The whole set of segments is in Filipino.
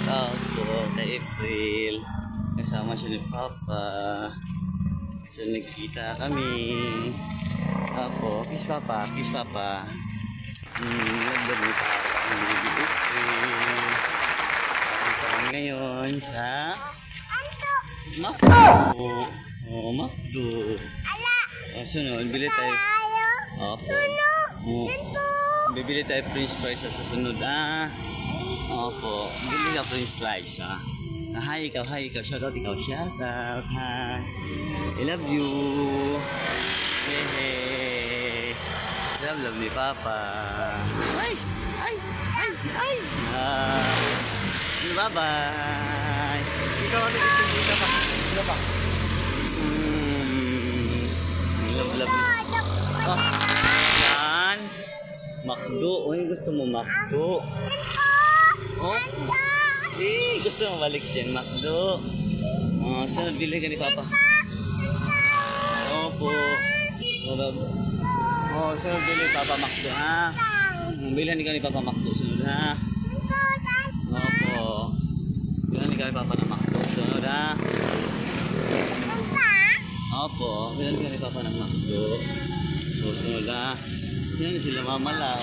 shout out po kay April. Kasama siya ni Papa. So nagkita kami. Ako, kiss Papa, kiss Papa. Nagdag ni Papa ang baby April. Saan kami ngayon sa Makdo. Oh, Makdo. Oh, sunod, bili tayo. Opo. Oh. Bibili tayo french fries sa susunod, Opo. Bili ka french fries, Hi, ikaw. Shout out, ikaw. Shout out. Hi. I love you. Hey. Love ni Papa. Ay. Bye-bye. Ikaw ano gusto dito pa? Dito pa? Love. Yan. Makdo. Uy, gusto mo Makdo? Oh. Gusto mo balik dyan, Makdo? Oh, saan bili ka ni Papa? Opo. Oh, saan bili Papa Makdo, ha? Bilhan ka ni Papa Makdo, sunod, ha? Opo. Bilhan ka ni Papa ng Makdo, sunod, ha? Opo. Bilhan ka ni Papa ng Makdo. Susunod, ha? Yan sila mamala,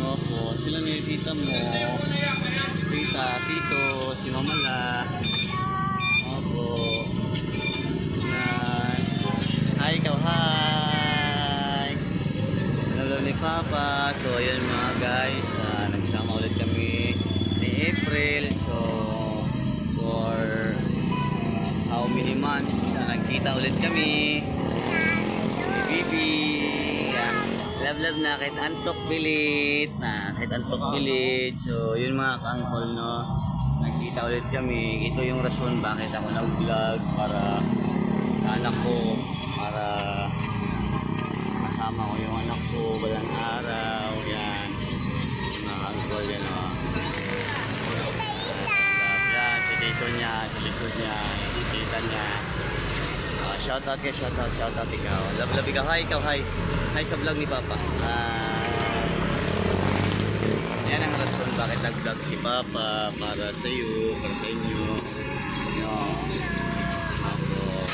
Opo. Sila ni tita mo. Tita, tito, si mamala. Opo. Yan. Hi, ikaw, hi. Love ni Papa. So, ayan mga guys. Nagsama ulit kami ni April. So, for how many months nagkita ulit kami. Bibi. Love na kahit antok pilit. Kahit antok pilit. So, yun mga ka-uncle, no. Nagkita ulit kami. Ito yung rason bakit ako nag-vlog para sa anak ko. Para kasama ko yung anak ko balang araw. Yan. Mga uncle yan, o. Yan, si tito niya, sa likod niya, si tita niya. Shout out ikaw. Love ikaw. Hi, ikaw, hi. Hi sa vlog ni Papa. Yan ang rason bakit nag-vlog si Papa. Para sa iyo, para sa inyo. Ako.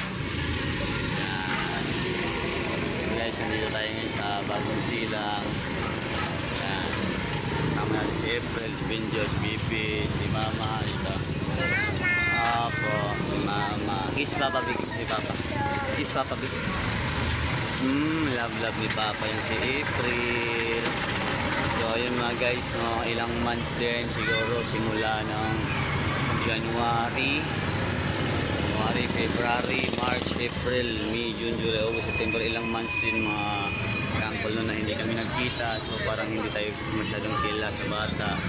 Yan. Guys, nandito tayo ngayon sa Bagong Silang. Yan. Kasama natin si April, si Benjo, si Bibi, si Mama. Ito. Opo, si Mama. Kiss Papa, kiss ni Papa. Kiss Papa, Big. Love ni Papa yung si April. So, yun mga guys, no, ilang months din siguro simula ng January, February, March, April, May, June, July, August, September, ilang months din mga kampol no, na hindi kami nagkita. So, parang hindi tayo masyadong kila sa bata.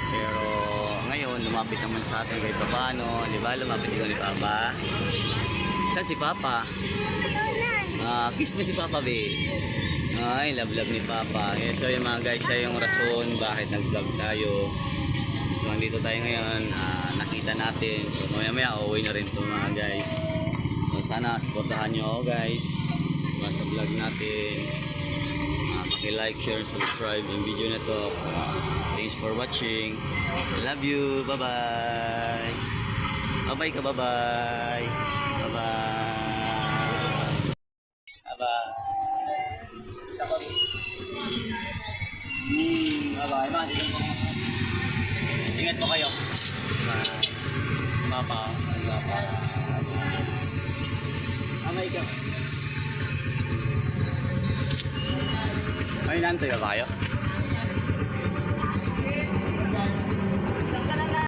Pero ngayon, lumapit naman sa atin kahit paano. Di ba? Lumapit ikaw ni Papa. Saan si Papa? Kiss mo si Papa, be. Ay, love ni Papa. So yung mga guys, siya yung rason bakit nag-vlog tayo. So nandito tayo ngayon, nakita natin. So maya uuwi na rin ito mga guys. So sana supportahan nyo ako guys sa vlog natin. Paki-like, share, subscribe yung video na to. Thanks for watching. Love you. Bye-bye. Bye-bye ka. Bye-bye. Bye-bye. Bye-bye. Ingat po kayo. Papa. Amay ka. May nantoy ba kayo?